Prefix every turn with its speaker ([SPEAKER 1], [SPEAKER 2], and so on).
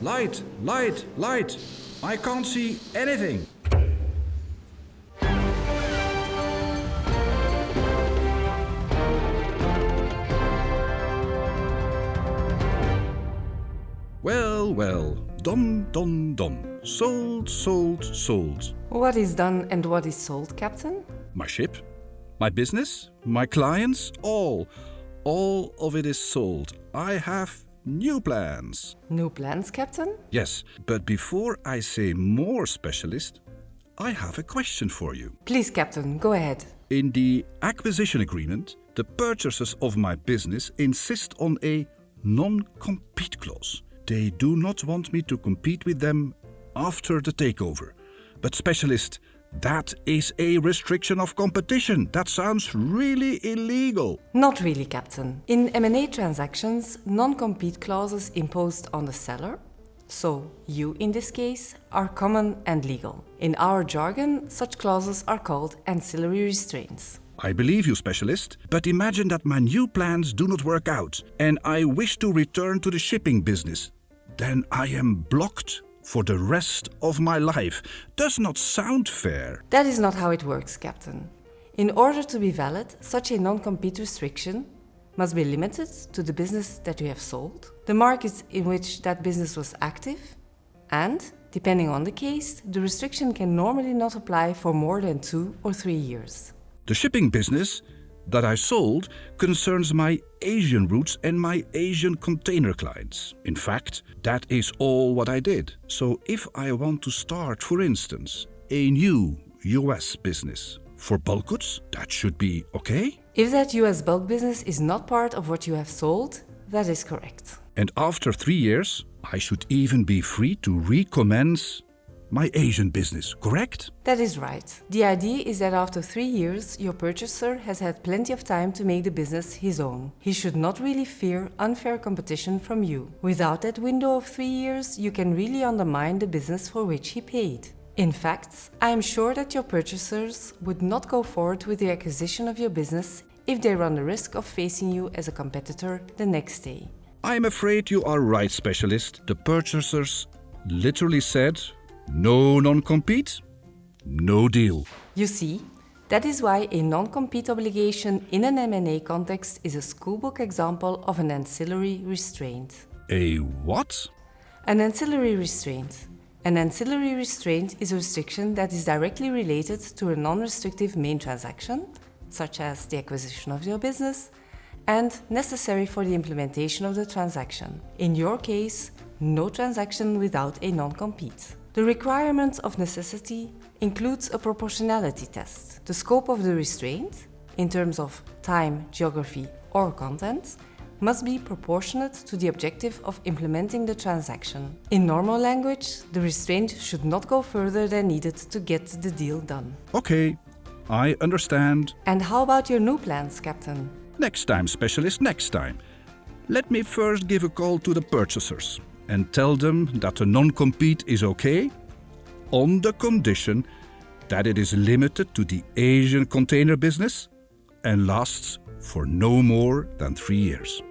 [SPEAKER 1] Light, light, light. I can't see anything. Well, well, done, done, done. Sold, sold, sold.
[SPEAKER 2] What is done and what is sold, Captain?
[SPEAKER 1] My ship, my business, my clients, all of it is sold. I have new plans.
[SPEAKER 2] New plans, Captain?
[SPEAKER 1] Yes, but before I say more, specialist, I have a question for you.
[SPEAKER 2] Please, Captain, go ahead.
[SPEAKER 1] In the acquisition agreement, the purchasers of my business insist on a non-compete clause. They do not want me to compete with them after the takeover. But specialist, that is a restriction of competition. That sounds really illegal.
[SPEAKER 2] Not really, Captain. In M&A transactions, non-compete clauses imposed on the seller, so you in this case, are common and legal. In our jargon, such clauses are called ancillary restraints.
[SPEAKER 1] I believe you, specialist, but imagine that my new plans do not work out and I wish to return to the shipping business. Then I am blocked for the rest of my life. Does not sound fair.
[SPEAKER 2] That is not how it works, Captain. In order to be valid, such a non-compete restriction must be limited to the business that you have sold, the market in which that business was active, and, depending on the case, the restriction can normally not apply for more than 2 or 3 years.
[SPEAKER 1] The shipping business that I sold concerns my Asian routes and my Asian container clients. In fact, that is all what I did. So if I want to start, for instance, a new US business for bulk goods, that should be okay?
[SPEAKER 2] If that US bulk business is not part of what you have sold, that is correct.
[SPEAKER 1] And after 3 years, I should even be free to recommence my Asian business, correct?
[SPEAKER 2] That is right. The idea is that after 3 years, your purchaser has had plenty of time to make the business his own. He should not really fear unfair competition from you. Without that window of 3 years, you can really undermine the business for which he paid. In fact, I am sure that your purchasers would not go forward with the acquisition of your business if they run the risk of facing you as a competitor the next day.
[SPEAKER 1] I'm afraid you are right, specialist. The purchasers literally said, no non-compete, no deal.
[SPEAKER 2] You see, that is why a non-compete obligation in an M&A context is a schoolbook example of an ancillary restraint.
[SPEAKER 1] A what?
[SPEAKER 2] An ancillary restraint. An ancillary restraint is a restriction that is directly related to a non-restrictive main transaction, such as the acquisition of your business, and necessary for the implementation of the transaction. In your case, no transaction without a non-compete. The requirement of necessity includes a proportionality test. The scope of the restraint, in terms of time, geography, or content, must be proportionate to the objective of implementing the transaction. In normal language, the restraint should not go further than needed to get the deal done.
[SPEAKER 1] Okay, I understand.
[SPEAKER 2] And how about your new plans, Captain?
[SPEAKER 1] Next time, specialist, next time. Let me first give a call to the purchasers and tell them that the non-compete is okay, on the condition that it is limited to the Asian container business and lasts for no more than 3 years.